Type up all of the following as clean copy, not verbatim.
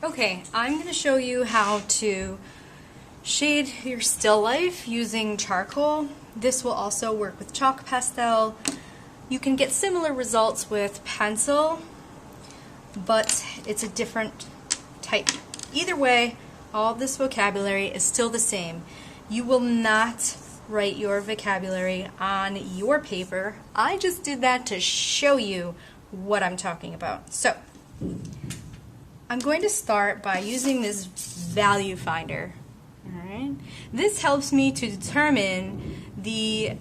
Okay, I'm going to show you how to shade your still life using charcoal. This will also work with chalk pastel. You can get similar results with pencil, but it's a different type. Either way, all of this vocabulary is still the same. You will not write your vocabulary on your paper. I just did that to show you what I'm talking about. So, I'm going to start by using this value finder. Alright? This helps me to determine the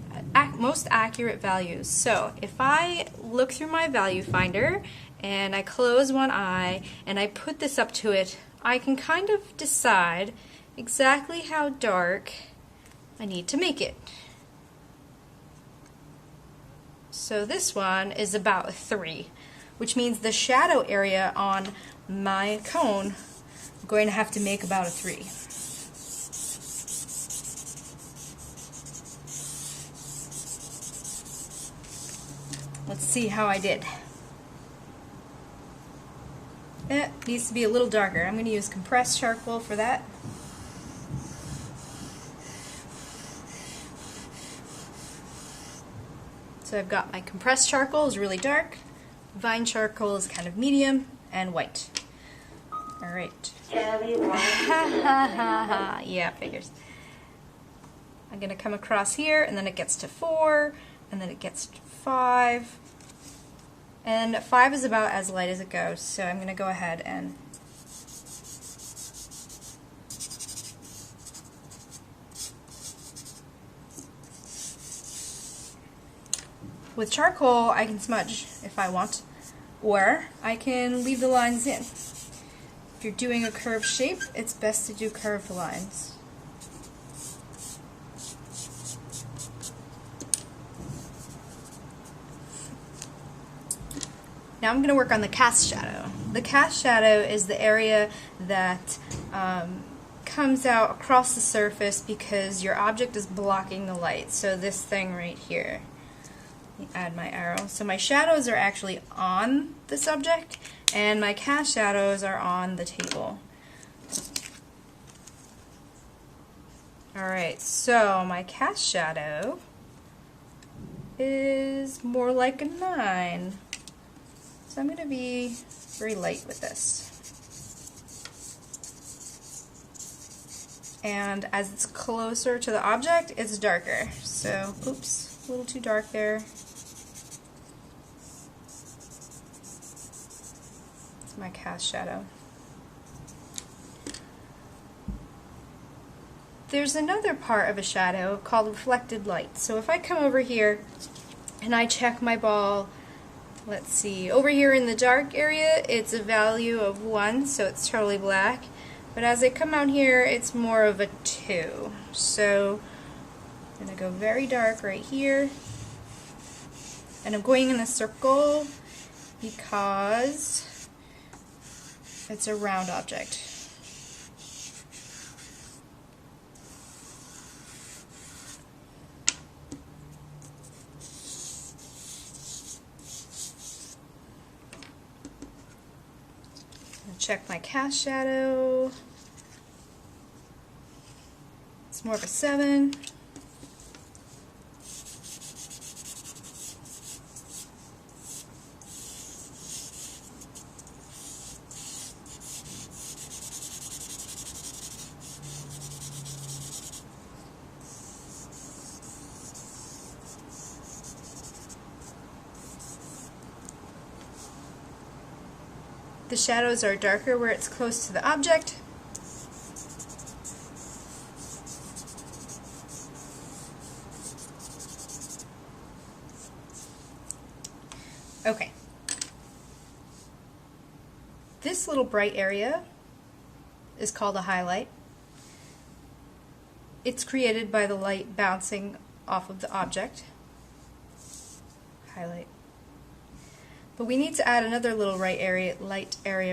most accurate values. So if I look through my value finder and I close one eye and I put this up to it, I can kind of decide exactly how dark I need to make it. So this one is about a 3, which means the shadow area on my cone, I'm going to have to make about a 3. Let's see how I did. It needs to be a little darker. I'm going to use compressed charcoal for that. So I've got my compressed charcoal is really dark, vine charcoal is kind of medium, and white. Alright. Yeah, figures. I'm going to come across here, and then it gets to 4, and then it gets to 5. And 5 is about as light as it goes, so I'm going to go ahead and with charcoal I can smudge if I want, or I can leave the lines in. If you're doing a curved shape, it's best to do curved lines. Now I'm going to work on the cast shadow. The cast shadow is the area that comes out across the surface because your object is blocking the light. So this thing right here. Let me add my arrow. So my shadows are actually on the subject, and my cast shadows are on the table. Alright, so my cast shadow is more like a 9. So I'm going to be very light with this. And as it's closer to the object, it's darker. So, oops, a little too dark there. It's my cast shadow. There's another part of a shadow called reflected light. So if I come over here and I check my ball, let's see, over here in the dark area it's a value of 1, so it's totally black. But as I come out here, it's more of a 2. So I'm going to go very dark right here. And I'm going in a circle because it's a round object. Check my cast shadow. It's more of a 7. The shadows are darker where it's close to the object. Okay. This little bright area is called a highlight. It's created by the light bouncing off of the object. Highlight. But we need to add another little light area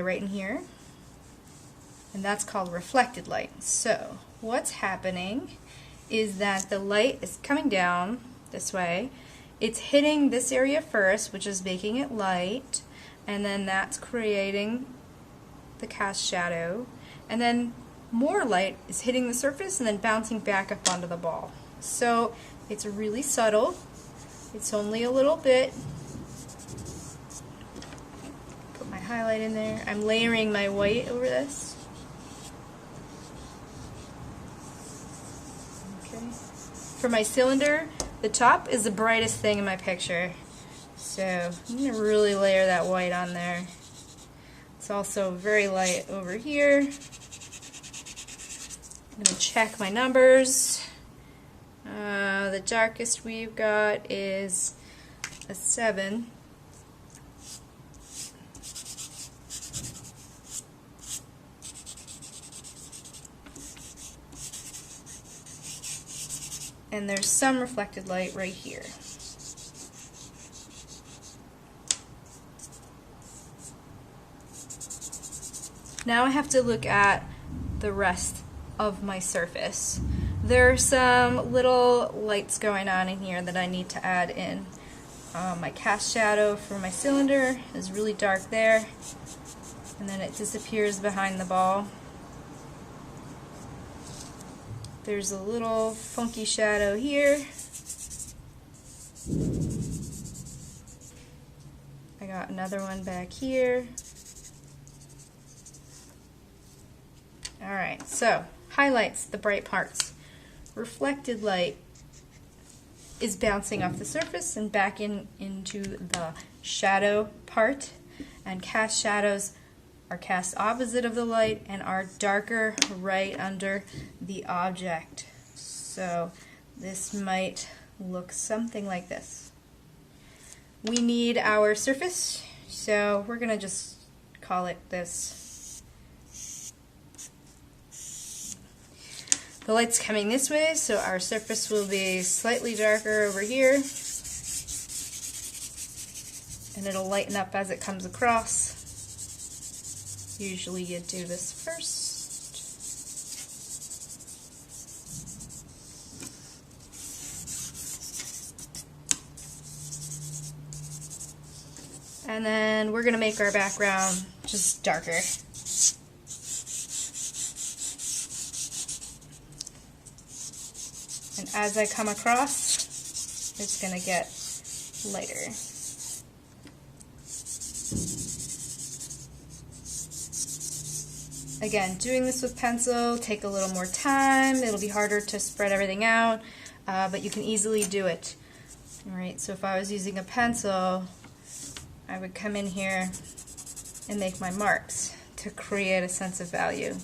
right in here, and that's called reflected light. So what's happening is that the light is coming down this way. It's hitting this area first, which is making it light, and then that's creating the cast shadow, and then more light is hitting the surface and then bouncing back up onto the ball. So it's really subtle. It's only a little bit. Put my highlight in there. I'm layering my white over this. Okay. For my cylinder, the top is the brightest thing in my picture. So I'm going to really layer that white on there. It's also very light over here. I'm going to check my numbers. The darkest we've got is a 7. And there's some reflected light right here. Now I have to look at the rest of my surface. There are some little lights going on in here that I need to add in. My cast shadow for my cylinder is really dark there, and then it disappears behind the ball. There's a little funky shadow here. I got another one back here. Alright, so highlights, the bright parts. Reflected light is bouncing off the surface and back into the shadow part, and cast shadows are cast opposite of the light and are darker right under the object. So this might look something like this. We need our surface, so we're going to just call it this. The light's coming this way, so our surface will be slightly darker over here, and it'll lighten up as it comes across. Usually you do this first. And then we're going to make our background just darker. And as I come across, it's going to get lighter. Again, doing this with pencil take a little more time. It'll be harder to spread everything out, but you can easily do it. Alright, so if I was using a pencil, I would come in here and make my marks to create a sense of value.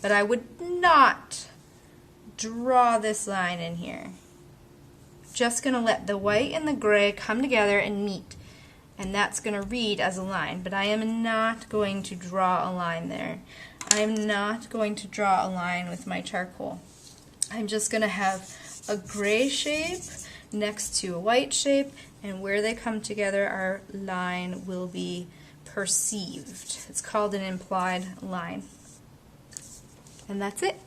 But I would not draw this line in here. Just going to let the white and the gray come together and meet, and that's going to read as a line, but I am not going to draw a line there. I am not going to draw a line with my charcoal. I'm just going to have a gray shape next to a white shape, and where they come together our line will be perceived. It's called an implied line. And that's it.